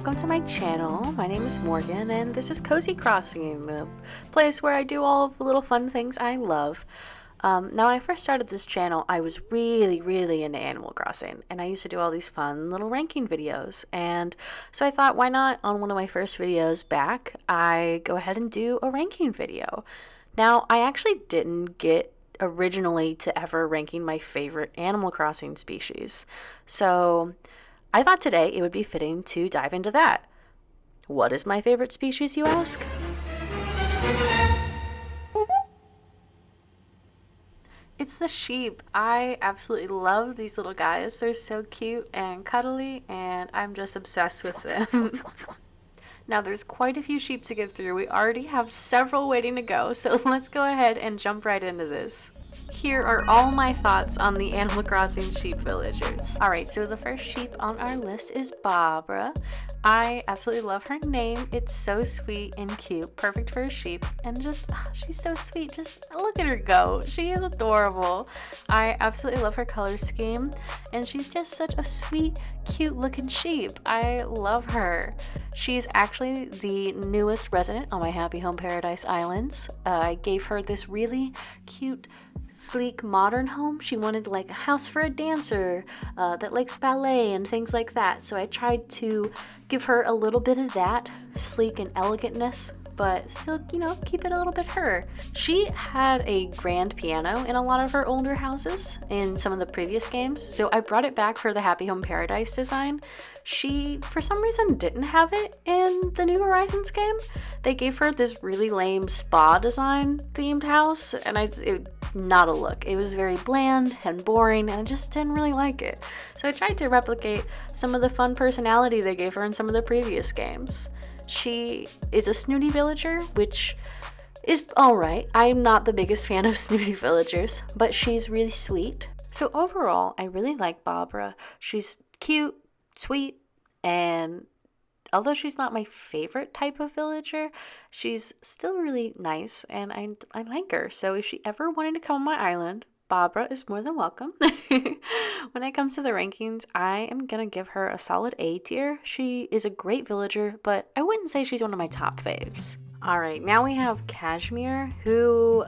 welcome to my channel. My name is Morgan and this is Cozy Crossing, the place where I do all of the little fun things I love. Now when I first started this channel, I was really into Animal Crossing, and I used to do all these fun little ranking videos, and so I thought, why not, on one of my first videos back, I go ahead and do a ranking video. Now, I actually didn't get originally to ever ranking my favorite Animal Crossing species, so I thought today it would be fitting to dive into that. What is my favorite species, you ask? It's the sheep. I absolutely love these little guys. They're so cute and cuddly, and I'm just obsessed with them. Now, there's quite a few sheep to get through. We already have several waiting to go, so let's go ahead and jump right into this. Here are all my thoughts on the Animal Crossing sheep villagers. Alright, so the first sheep on our list is Barbara. I absolutely love her name. It's so sweet and cute, perfect for a sheep, and just, she's so sweet. Just look at her go. She is adorable. I absolutely love her color scheme, and she's just such a sweet, cute looking sheep. I love her. She's actually the newest resident on my Happy Home Paradise Islands. I gave her this really cute, sleek, modern home. She wanted like a house for a dancer that likes ballet and things like that. So I tried to give her a little bit of that sleek and elegantness, but still, you know, keep it a little bit her. She had a grand piano in a lot of her older houses in some of the previous games, so I brought it back for the Happy Home Paradise design. She, for some reason, didn't have it in the New Horizons game. They gave her this really lame spa design themed house, and not a look. It was very bland and boring, and I just didn't really like it. So I tried to replicate some of the fun personality they gave her in some of the previous games. She is a snooty villager, which is alright. I'm not the biggest fan of snooty villagers, but she's really sweet. So overall, I really like Barbara. She's cute, sweet, and although she's not my favorite type of villager, she's still really nice, and I like her. So if she ever wanted to come on my island, Barbara is more than welcome. When it comes to the rankings, I am gonna give her a solid A tier. She is a great villager, but I wouldn't say she's one of my top faves. Alright, now we have Cashmere, who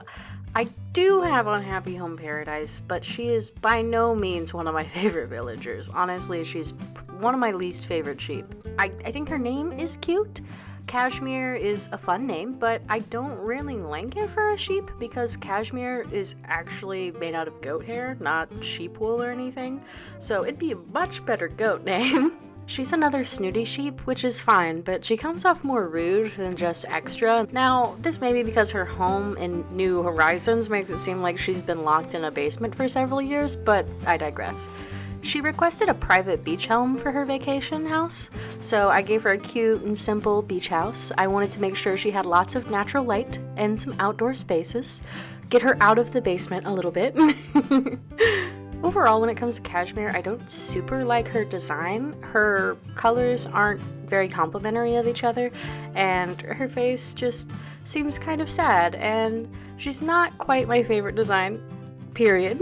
I do have on Happy Home Paradise, but she is by no means one of my favorite villagers. Honestly, she's one of my least favorite sheep. I think her name is cute. Cashmere is a fun name, but I don't really like it for a sheep because cashmere is actually made out of goat hair, not sheep wool or anything. So it'd be a much better goat name. She's another snooty sheep, which is fine, but she comes off more rude than just extra. Now, this may be because her home in New Horizons makes it seem like she's been locked in a basement for several years, but I digress. She requested a private beach home for her vacation house, so I gave her a cute and simple beach house. I wanted to make sure she had lots of natural light and some outdoor spaces, get her out of the basement a little bit. Overall, when it comes to Cashmere, I don't super like her design. Her colors aren't very complimentary of each other, and her face just seems kind of sad, and she's not quite my favorite design, period.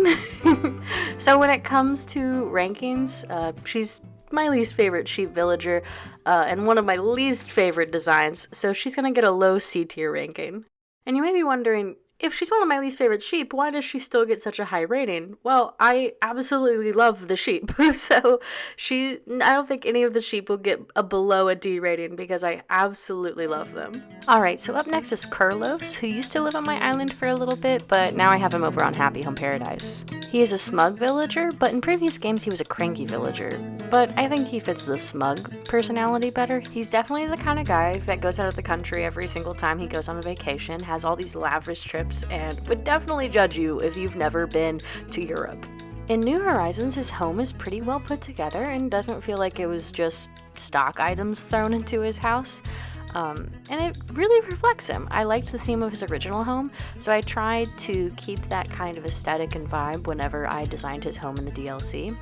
So when it comes to rankings, she's my least favorite sheep villager, and one of my least favorite designs, so she's gonna get a low C tier ranking. And you may be wondering, if she's one of my least favorite sheep, why does she still get such a high rating? Well, I absolutely love the sheep, so I don't think any of the sheep will get below a D rating because I absolutely love them. Alright, so up next is Kurlos, who used to live on my island for a little bit, but now I have him over on Happy Home Paradise. He is a smug villager, but in previous games he was a cranky villager. But I think he fits the smug personality better. He's definitely the kind of guy that goes out of the country every single time he goes on a vacation, has all these lavish trips, and would definitely judge you if you've never been to Europe. In New Horizons, his home is pretty well put together and doesn't feel like it was just stock items thrown into his house. And it really reflects him. I liked the theme of his original home, so I tried to keep that kind of aesthetic and vibe whenever I designed his home in the DLC.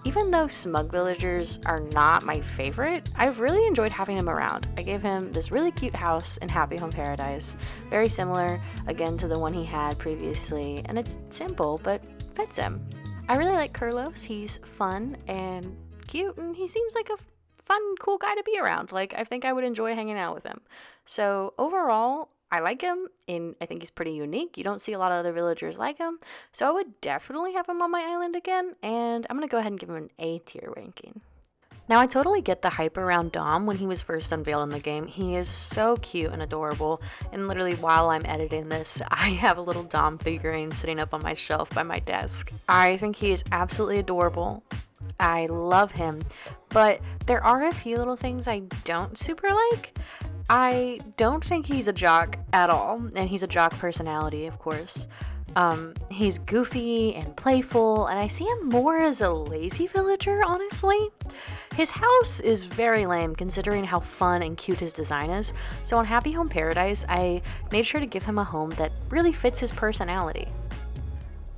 Even though smug villagers are not my favorite, I've really enjoyed having him around. I gave him this really cute house in Happy Home Paradise, very similar, again, to the one he had previously, and it's simple, but fits him. I really like Kurlos. He's fun and cute, and he seems like a fun, cool guy to be around. Like, I think I would enjoy hanging out with him. So overall, I like him, and I think he's pretty unique. You don't see a lot of other villagers like him, so I would definitely have him on my island again, and I'm gonna go ahead and give him an A tier ranking. Now, I totally get the hype around Dom when he was first unveiled in the game. He is so cute and adorable, and literally while I'm editing this, I have a little Dom figurine sitting up on my shelf by my desk. I think he is absolutely adorable. I love him, but there are a few little things I don't super like. I don't think he's a jock at all, and he's a jock personality, of course. He's goofy and playful, and I see him more as a lazy villager, honestly. His house is very lame considering how fun and cute his design is, so on Happy Home Paradise, I made sure to give him a home that really fits his personality.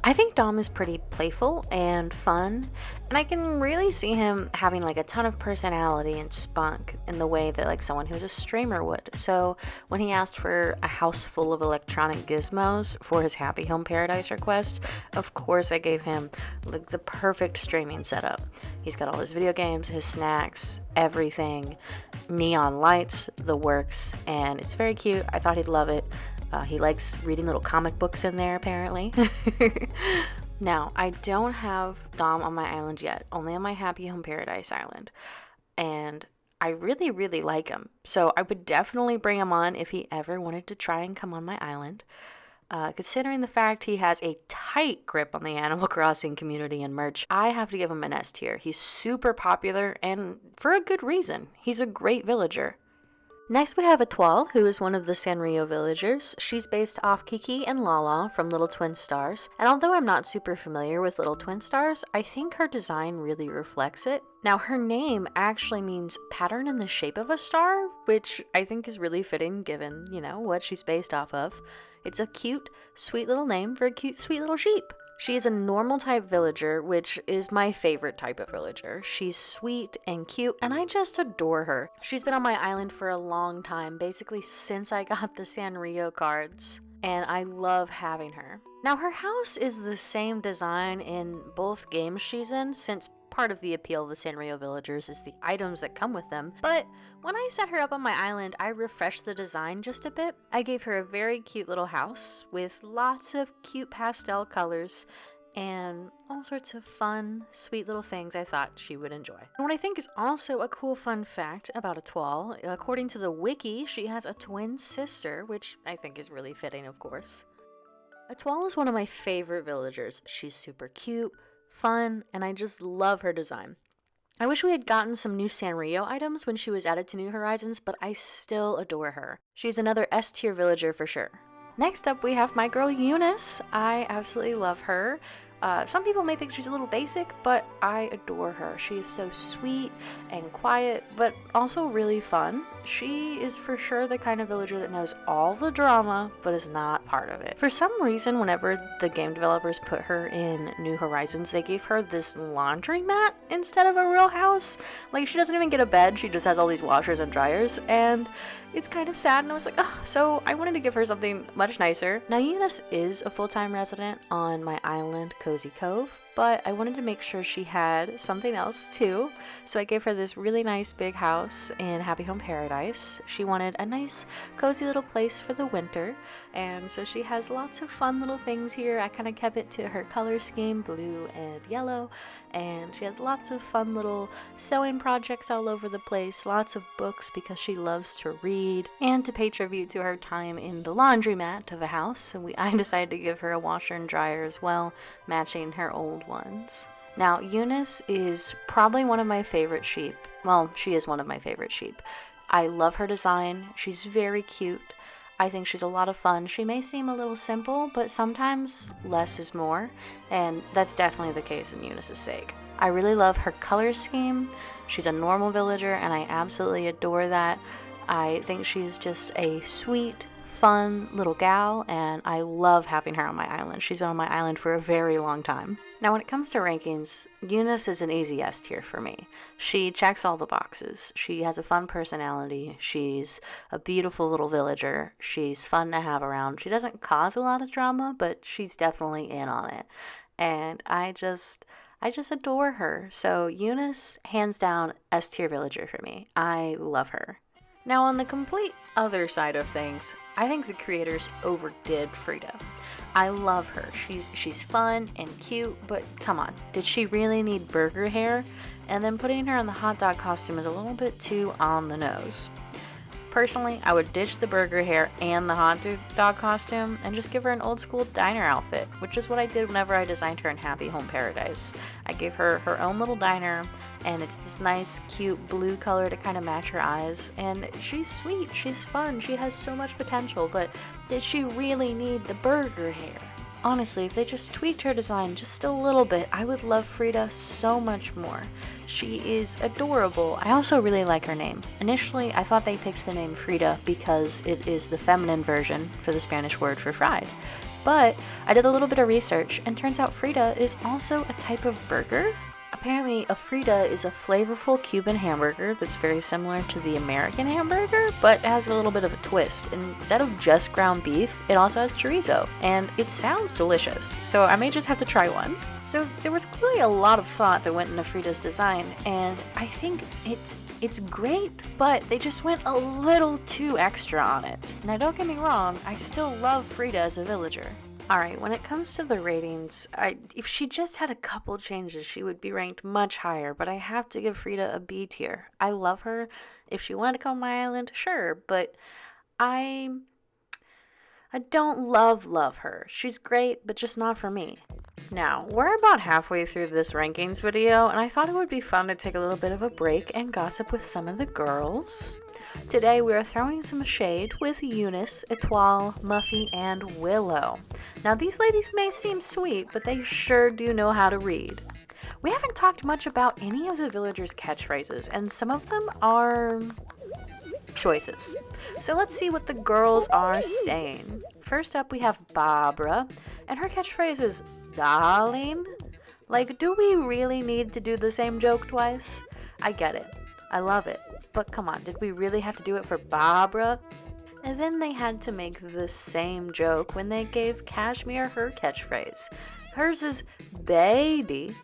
I think Dom is pretty playful and fun, and I can really see him having like a ton of personality and spunk in the way that like someone who's a streamer would. So when he asked for a house full of electronic gizmos for his Happy Home Paradise request, of course I gave him like the perfect streaming setup. He's got all his video games, his snacks, everything, neon lights, the works, and it's very cute. I thought he'd love it. He likes reading little comic books in there, apparently. Now, I don't have Dom on my island yet, only on my Happy Home Paradise island. And I really, really like him. So I would definitely bring him on if he ever wanted to try and come on my island. Considering the fact he has a tight grip on the Animal Crossing community and merch, I have to give him an S tier. He's super popular, and for a good reason. He's a great villager. Next we have Etoile, who is one of the Sanrio villagers. She's based off Kiki and Lala from Little Twin Stars, and although I'm not super familiar with Little Twin Stars, I think her design really reflects it. Now, her name actually means pattern in the shape of a star, which I think is really fitting given, what she's based off of. It's a cute, sweet little name for a cute, sweet little sheep. She is a normal type villager, which is my favorite type of villager. She's sweet and cute, and I just adore her. She's been on my island for a long time, basically since I got the Sanrio cards, and I love having her. Now, her house is the same design in both games she's in, since part of the appeal of the Sanrio villagers is the items that come with them, but when I set her up on my island, I refreshed the design just a bit. I gave her a very cute little house with lots of cute pastel colors and all sorts of fun, sweet little things I thought she would enjoy. And what I think is also a cool fun fact about Etoile, according to the wiki, she has a twin sister, which I think is really fitting, of course. Etoile is one of my favorite villagers. She's super cute, fun, and I just love her design. I wish we had gotten some new Sanrio items when she was added to New Horizons, but I still adore her. She's another S tier villager for sure. Next up, we have my girl Eunice. I absolutely love her. Some people may think she's a little basic, but I adore her. She is so sweet and quiet, but also really fun. She is for sure the kind of villager that knows all the drama, but is not part of it. For some reason, whenever the game developers put her in New Horizons, they gave her this laundry mat instead of a real house. Like, she doesn't even get a bed, she just has all these washers and dryers, and it's kind of sad, and I was like, oh, so I wanted to give her something much nicer. Now, Eunice is a full-time resident on my island, Cozy Cove, but I wanted to make sure she had something else too, so I gave her this really nice big house in Happy Home Paradise. She wanted a nice cozy little place for the winter, and so she has lots of fun little things here. I kind of kept it to her color scheme, blue and yellow, and she has lots of fun little sewing projects all over the place, lots of books because she loves to read, and to pay tribute to her time in the laundromat of a house, so I decided to give her a washer and dryer as well, matching her old ones. Now, Eunice is probably one of my favorite sheep. Well, she is one of my favorite sheep. I love her design. She's very cute. I think she's a lot of fun. She may seem a little simple, but sometimes less is more, and that's definitely the case in Eunice's sake. I really love her color scheme. She's a normal villager, and I absolutely adore that. I think she's just a sweet, fun little gal, and I love having her on my island. She's been on my island for a very long time. Now, when it comes to rankings, Eunice is an easy S tier for me. She checks all the boxes. She has a fun personality. She's a beautiful little villager. She's fun to have around. She doesn't cause a lot of drama, but she's definitely in on it. And I I just adore her. So Eunice, hands down, S tier villager for me. I love her. Now, on the complete other side of things, I think the creators overdid Frida. I love her. She's fun and cute, but come on, did she really need burger hair? And then putting her in the hot dog costume is a little bit too on the nose. Personally, I would ditch the burger hair and the hot dog costume and just give her an old school diner outfit, which is what I did whenever I designed her in Happy Home Paradise. I gave her her own little diner, and it's this nice, cute blue color to kind of match her eyes, and she's sweet, she's fun, she has so much potential, but did she really need the burger hair? Honestly, if they just tweaked her design just a little bit, I would love Frida so much more. She is adorable. I also really like her name. Initially, I thought they picked the name Frida because it is the feminine version for the Spanish word for fried. But I did a little bit of research, and turns out Frida is also a type of burger. Apparently, a Frita is a flavorful Cuban hamburger that's very similar to the American hamburger, but has a little bit of a twist. Instead of just ground beef, it also has chorizo, and it sounds delicious, so I may just have to try one. So there was clearly a lot of thought that went into Frita's design, and I think it's great, but they just went a little too extra on it. Now don't get me wrong, I still love Frita as a villager. Alright, when it comes to the ratings, if she just had a couple changes, she would be ranked much higher, but I have to give Frida a B tier. I love her. If she wanted to come to my island, sure, but I don't love her. She's great, but just not for me. Now, we're about halfway through this rankings video, and I thought it would be fun to take a little bit of a break and gossip with some of the girls. Today we are throwing some shade with Eunice, Etoile, Muffy, and Willow. Now these ladies may seem sweet, but they sure do know how to read. We haven't talked much about any of the villagers' catchphrases, and some of them are choices. So let's see what the girls are saying. First up we have Barbara, and her catchphrase is, "Darling?" Like, do we really need to do the same joke twice? I get it. I love it. But come on, did we really have to do it for Barbara? And then they had to make the same joke when they gave Cashmere her catchphrase. Hers is baby,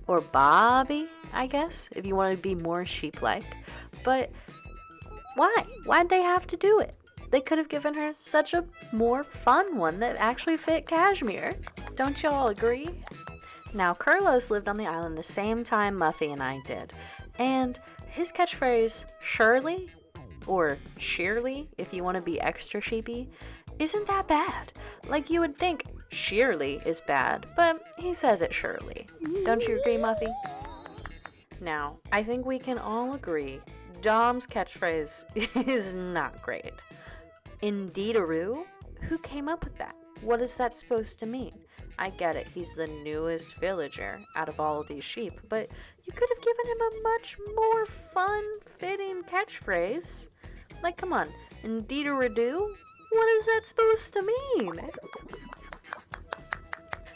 or Bobby, I guess, if you want to be more sheep-like. But why? Why'd they have to do it? They could have given her such a more fun one that actually fit Cashmere. Don't y'all agree? Now, Kurlos lived on the island the same time Muffy and I did, and his catchphrase, Shirley, or Sheerly, if you want to be extra sheepy, isn't that bad. Like, you would think Sheerly is bad, but he says it Shirley. Don't you agree, Muffy? Now, I think we can all agree Dom's catchphrase is not great. Indeedaroo? Who came up with that? What is that supposed to mean? I get it, he's the newest villager out of all of these sheep, but you could have given him a much more fun-fitting catchphrase. Like, come on, Indeedaroo? What is that supposed to mean?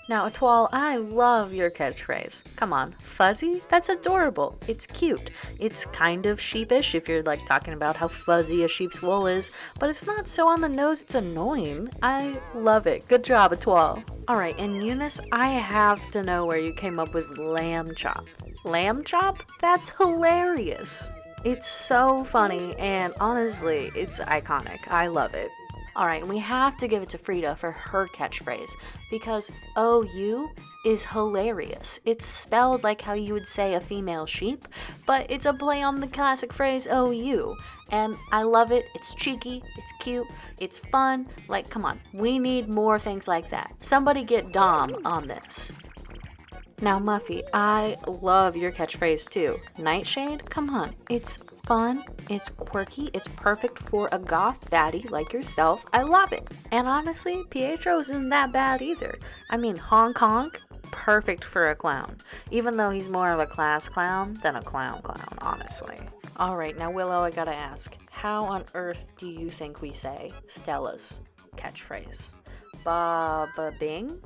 Now, Etoile, I love your catchphrase. Come on, fuzzy? That's adorable. It's cute. It's kind of sheepish if you're like talking about how fuzzy a sheep's wool is, but it's not so on the nose it's annoying. I love it. Good job, Etoile. Alright, and Eunice, I have to know where you came up with lamb chop. Lamb chop? That's hilarious. It's so funny, and honestly, it's iconic. I love it. Alright, and we have to give it to Frida for her catchphrase, because OU is hilarious. It's spelled like how you would say a female sheep, but it's a play on the classic phrase OU. And I love it. It's cheeky, it's cute, it's fun. Like, come on, we need more things like that. Somebody get Dom on this. Now, Muffy, I love your catchphrase too. Nightshade? Come on, it's fun, it's quirky, it's perfect for a goth baddie like yourself. I love it. And honestly, Pietro isn't that bad either. I mean, honk honk, perfect for a clown. Even though he's more of a class clown than a clown, honestly. Alright, now Willow, I gotta ask, how on earth do you think we say Stella's catchphrase? Baba Bing?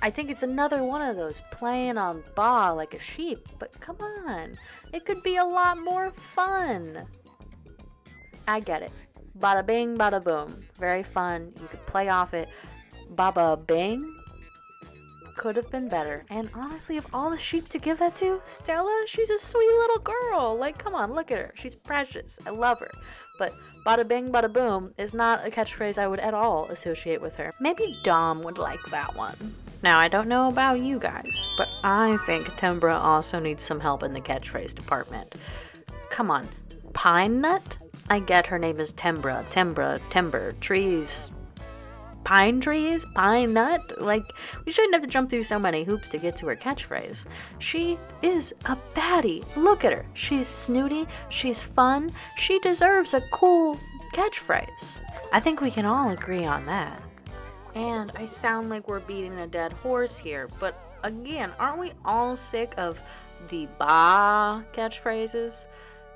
I think it's another one of those playing on ba like a sheep, but come on, it could be a lot more fun. I get it. Bada bing, bada boom. Very fun. You could play off it. Baba bing? could have been better. And honestly, of all the sheep to give that to, Stella, she's a sweet little girl. Like, come on, look at her. She's precious. I love her. But bada bing, bada boom is not a catchphrase I would at all associate with her. Maybe Dom would like that one. Now, I don't know about you guys, but I think Timbra also needs some help in the catchphrase department. Come on, Pine Nut? I get her name is Timbra, timber, trees, pine trees, pine nut. Like, we shouldn't have to jump through so many hoops to get to her catchphrase. She is a baddie. Look at her. She's snooty, she's fun, she deserves a cool catchphrase. I think we can all agree on that. And I sound like we're beating a dead horse here, but again, aren't we all sick of the bah catchphrases?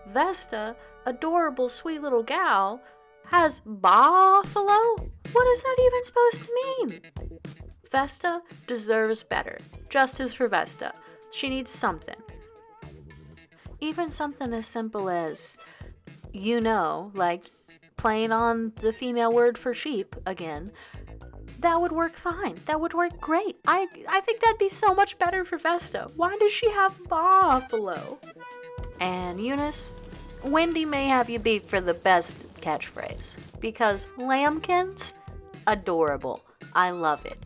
Vesta, adorable sweet little gal, has buffalo? What is that even supposed to mean? Vesta deserves better. Justice for Vesta. She needs something. Even something as simple as, like playing on the female word for sheep again, that would work fine. That would work great. I think that'd be so much better for Vesta. Why does she have buffalo? And Eunice, Wendy may have you beat for the best catchphrase, because lambkins, adorable. I love it.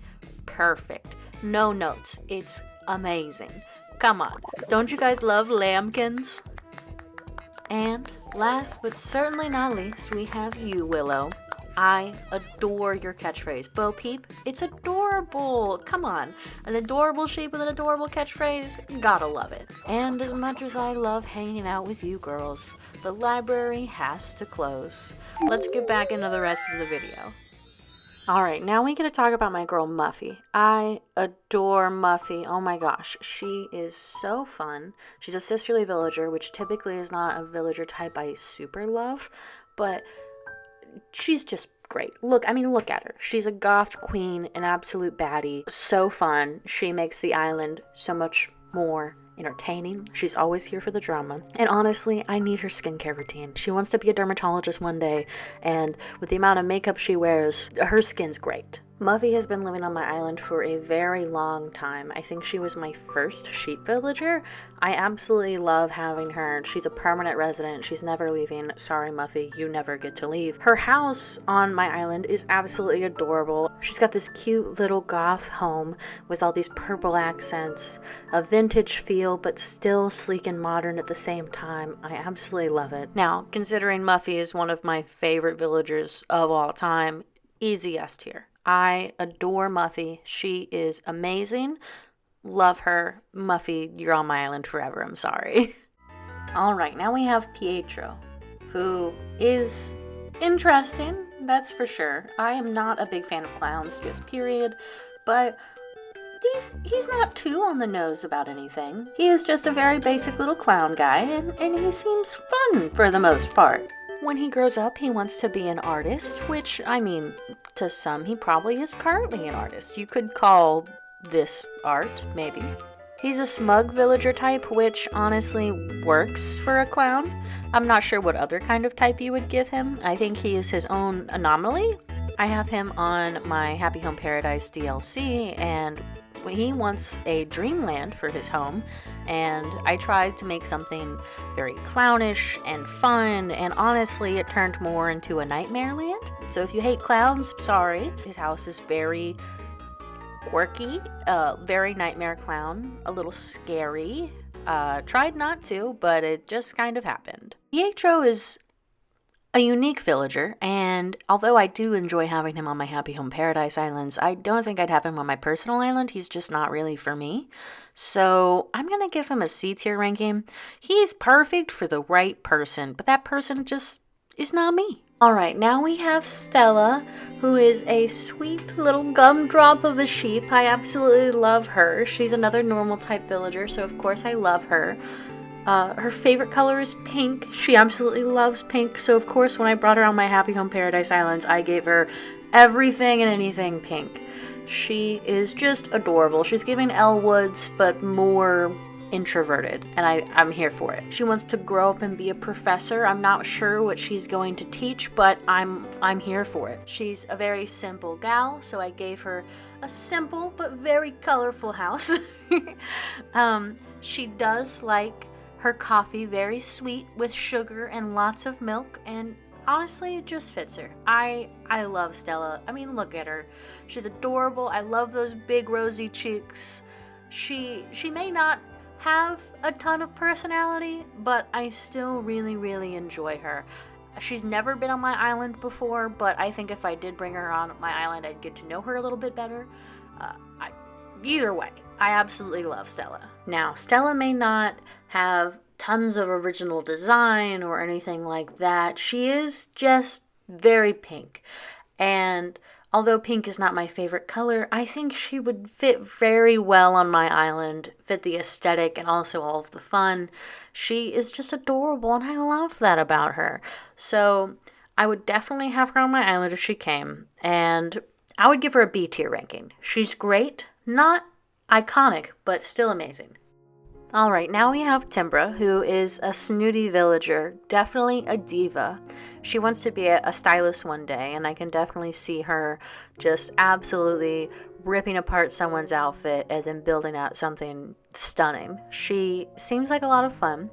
Perfect. No notes. It's amazing. Come on. Don't you guys love lambkins? And last but certainly not least, we have you, Willow. I adore your catchphrase. Bo Peep, it's adorable. Come on. An adorable sheep with an adorable catchphrase. Gotta love it. And as much as I love hanging out with you girls, the library has to close. Let's get back into the rest of the video. Alright, now we get to talk about my girl Muffy. I adore Muffy. Oh my gosh, she is so fun. She's a sisterly villager, which typically is not a villager type I super love, but she's just great. Look at her. She's a goth queen, an absolute baddie. So fun. She makes the island so much more entertaining. She's always here for the drama. And honestly, I need her skincare routine. She wants to be a dermatologist one day, and with the amount of makeup she wears, her skin's great. Muffy has been living on my island for a very long time. I think she was my first sheep villager. I absolutely love having her. She's a permanent resident. She's never leaving. Sorry, Muffy, you never get to leave. Her house on my island is absolutely adorable. She's got this cute little goth home with all these purple accents, a vintage feel, but still sleek and modern at the same time. I absolutely love it. Now, considering Muffy is one of my favorite villagers of all time, easy S tier. I adore Muffy. She is amazing. Love her. Muffy, you're on my island forever. I'm sorry. Alright, now we have Pietro, who is interesting, that's for sure. I am not a big fan of clowns, just period, but he's not too on the nose about anything. He is just a very basic little clown guy, and he seems fun for the most part. When he grows up, he wants to be an artist, which, I mean, to some, he probably is currently an artist. You could call this art, maybe. He's a smug villager type, which honestly works for a clown. I'm not sure what other kind of type you would give him. I think he is his own anomaly. I have him on my Happy Home Paradise DLC, and he wants a dreamland for his home, and I tried to make something very clownish and fun, and honestly it turned more into a nightmare land. So if you hate clowns, sorry. His house is very quirky, very nightmare clown, a little scary. Tried not to, but it just kind of happened. Pietro is a unique villager, and although I do enjoy having him on my Happy Home Paradise Islands, I don't think I'd have him on my personal island. He's just not really for me. So I'm going to give him a C tier ranking. He's perfect for the right person, but that person just is not me. Alright, now we have Stella, who is a sweet little gumdrop of a sheep. I absolutely love her. She's another normal type villager, so of course I love her. Her favorite color is pink. She absolutely loves pink, so of course when I brought her on my Happy Home Paradise Islands, I gave her everything and anything pink. She is just adorable. She's giving Elle Woods, but more introverted, and I'm here for it. She wants to grow up and be a professor. I'm not sure what she's going to teach, but I'm here for it. She's a very simple gal, so I gave her a simple but very colorful house. She does like her coffee very sweet with sugar and lots of milk, and honestly, it just fits her. I love Stella. I mean, look at her. She's adorable. I love those big rosy cheeks. She may not have a ton of personality, but I still really, really enjoy her. She's never been on my island before, but I think if I did bring her on my island, I'd get to know her a little bit better. Either way, I absolutely love Stella. Now, Stella may not have tons of original design or anything like that. She is just very pink. And although pink is not my favorite color, I think she would fit very well on my island, fit the aesthetic and also all of the fun. She is just adorable, and I love that about her. So I would definitely have her on my island if she came, and I would give her a B tier ranking. She's great, not iconic, but still amazing. Alright, now we have Timbra, who is a snooty villager, definitely a diva. She wants to be a stylist one day, and I can definitely see her just absolutely ripping apart someone's outfit and then building out something stunning. She seems like a lot of fun.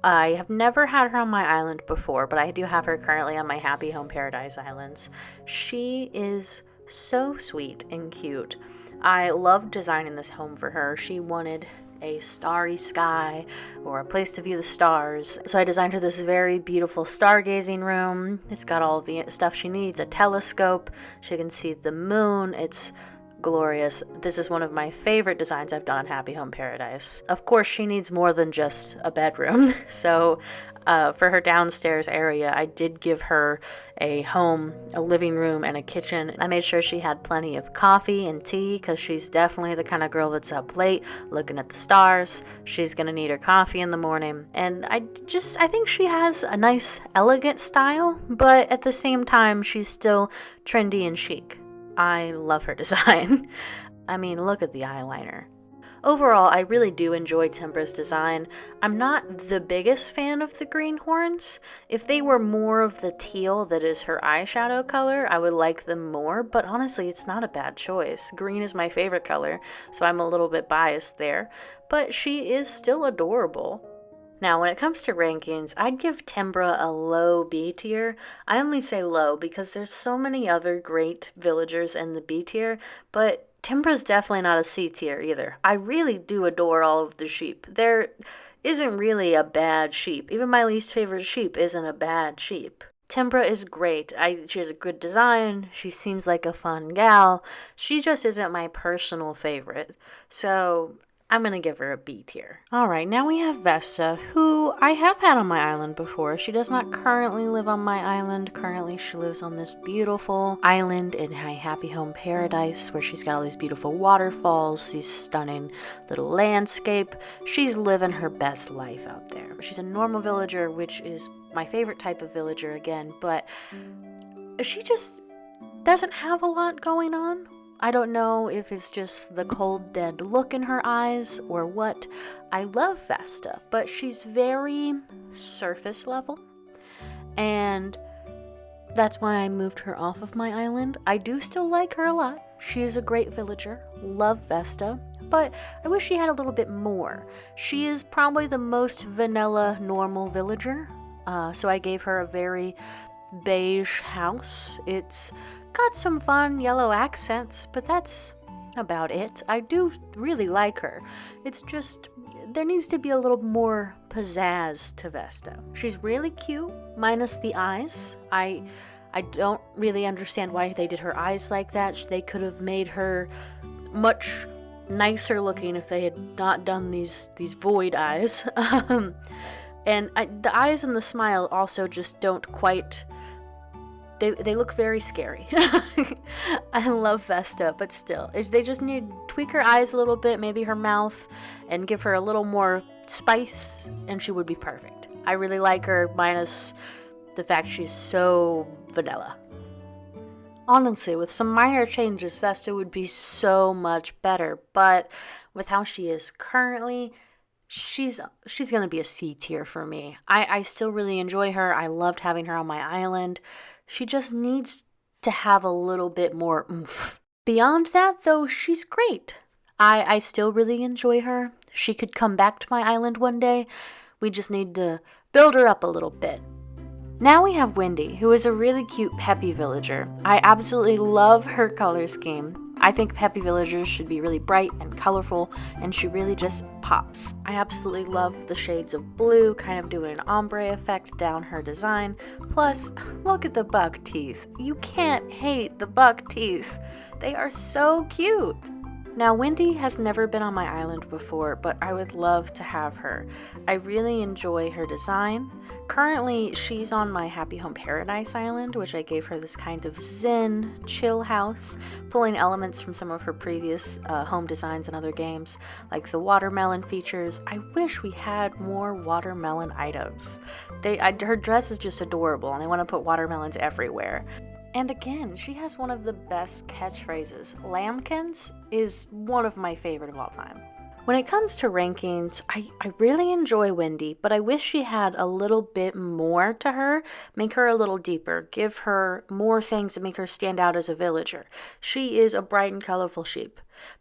I have never had her on my island before, but I do have her currently on my Happy Home Paradise Islands. She is so sweet and cute. I loved designing this home for her. She wanted a starry sky or a place to view the stars. So I designed her this very beautiful stargazing room. It's got all the stuff she needs, a telescope. She can see the moon. It's glorious. This is one of my favorite designs I've done on Happy Home Paradise. Of course, she needs more than just a bedroom. So for her downstairs area, I did give her a home, a living room, and a kitchen. I made sure she had plenty of coffee and tea because she's definitely the kind of girl that's up late looking at the stars. She's gonna need her coffee in the morning. And I think she has a nice, elegant style, but at the same time, she's still trendy and chic. I love her design. I mean, look at the eyeliner. Overall, I really do enjoy Timbra's design. I'm not the biggest fan of the greenhorns. If they were more of the teal that is her eyeshadow color, I would like them more, but honestly, it's not a bad choice. Green is my favorite color, so I'm a little bit biased there, but she is still adorable. Now, when it comes to rankings, I'd give Timbra a low B tier. I only say low because there's so many other great villagers in the B tier, but Timbra's definitely not a C tier either. I really do adore all of the sheep. There isn't really a bad sheep. Even my least favorite sheep isn't a bad sheep. Timbra is great. She has a good design. She seems like a fun gal. She just isn't my personal favorite. So I'm going to give her a B tier. Alright, now we have Vesta, who I have had on my island before. She does not currently live on my island. Currently, she lives on this beautiful island in my Happy Home Paradise where she's got all these beautiful waterfalls, these stunning little landscape. She's living her best life out there. She's a normal villager, which is my favorite type of villager again, but she just doesn't have a lot going on. I don't know if it's just the cold, dead look in her eyes or what. I love Vesta, but she's very surface level, and that's why I moved her off of my island. I do still like her a lot. She is a great villager. Love Vesta, but I wish she had a little bit more. She is probably the most vanilla, normal villager, so I gave her a very beige house. It's got some fun yellow accents, but that's about it. I do really like her. It's just, there needs to be a little more pizzazz to Vesta. She's really cute, minus the eyes. I don't really understand why they did her eyes like that. They could have made her much nicer looking if they had not done these void eyes. And the eyes and the smile also just don't quite... They look very scary. I love Vesta, but still. They just need to tweak her eyes a little bit, maybe her mouth, and give her a little more spice, and she would be perfect. I really like her, minus the fact she's so vanilla. Honestly, with some minor changes, Vesta would be so much better, but with how she is currently, She's gonna be a C tier for me. I still really enjoy her. I loved having her on my island. She just needs to have a little bit more oomph. Beyond that, though, she's great. I still really enjoy her. She could come back to my island one day. We just need to build her up a little bit. Now we have Wendy, who is a really cute peppy villager. I absolutely love her color scheme. I think peppy villagers should be really bright and colorful, and she really just pops. I absolutely love the shades of blue, kind of doing an ombre effect down her design. Plus, look at the buck teeth. You can't hate the buck teeth. They are so cute. Now, Wendy has never been on my island before, but I would love to have her. I really enjoy her design. Currently, she's on my Happy Home Paradise island, which I gave her this kind of zen, chill house, pulling elements from some of her previous home designs in other games, like the watermelon features. I wish we had more watermelon items. Her dress is just adorable, and I want to put watermelons everywhere. And again, she has one of the best catchphrases. Lambkins is one of my favorite of all time. When it comes to rankings, I really enjoy Wendy, but I wish she had a little bit more to her, make her a little deeper, give her more things that make her stand out as a villager. She is a bright and colorful sheep,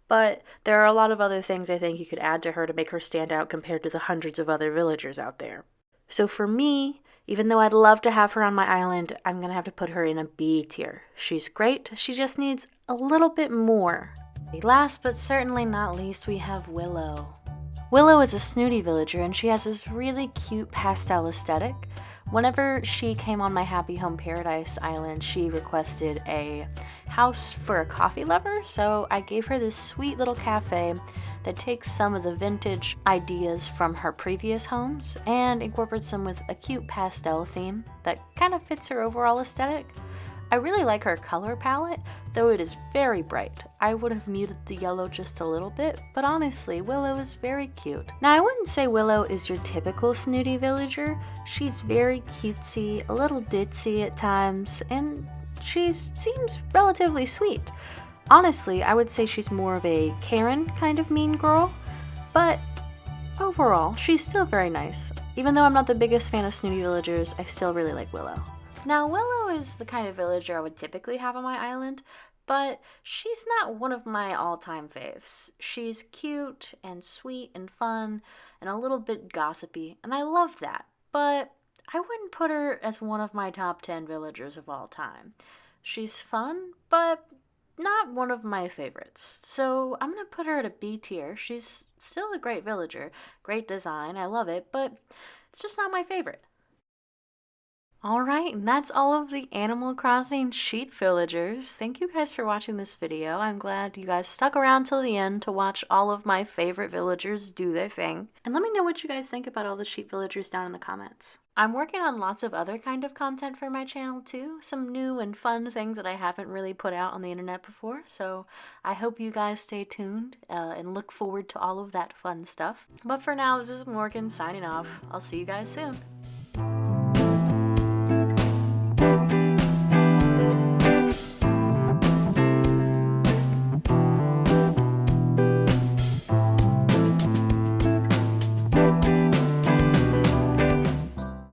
but there are a lot of other things I think you could add to her to make her stand out compared to the hundreds of other villagers out there. So for me, even though I'd love to have her on my island, I'm going to have to put her in a B tier. She's great, she just needs a little bit more. Last but certainly not least, we have Willow. Willow is a snooty villager, and she has this really cute pastel aesthetic. Whenever she came on my Happy Home Paradise island, she requested a house for a coffee lover, so I gave her this sweet little cafe that takes some of the vintage ideas from her previous homes and incorporates them with a cute pastel theme that kind of fits her overall aesthetic. I really like her color palette, though it is very bright. I would have muted the yellow just a little bit, but honestly, Willow is very cute. Now, I wouldn't say Willow is your typical snooty villager. She's very cutesy, a little ditzy at times, and she seems relatively sweet. Honestly, I would say she's more of a Karen kind of mean girl, but overall, she's still very nice. Even though I'm not the biggest fan of snooty villagers, I still really like Willow. Now, Willow is the kind of villager I would typically have on my island, but she's not one of my all-time faves. She's cute and sweet and fun and a little bit gossipy, and I love that, but I wouldn't put her as one of my top 10 villagers of all time. She's fun, but not one of my favorites. So I'm going to put her at a B tier. She's still a great villager, great design, I love it, but it's just not my favorite. Alright, and that's all of the Animal Crossing sheep villagers. Thank you guys for watching this video. I'm glad you guys stuck around till the end to watch all of my favorite villagers do their thing. And let me know what you guys think about all the sheep villagers down in the comments. I'm working on lots of other kind of content for my channel too. Some new and fun things that I haven't really put out on the internet before. So I hope you guys stay tuned and look forward to all of that fun stuff. But for now, this is Morgan signing off. I'll see you guys soon.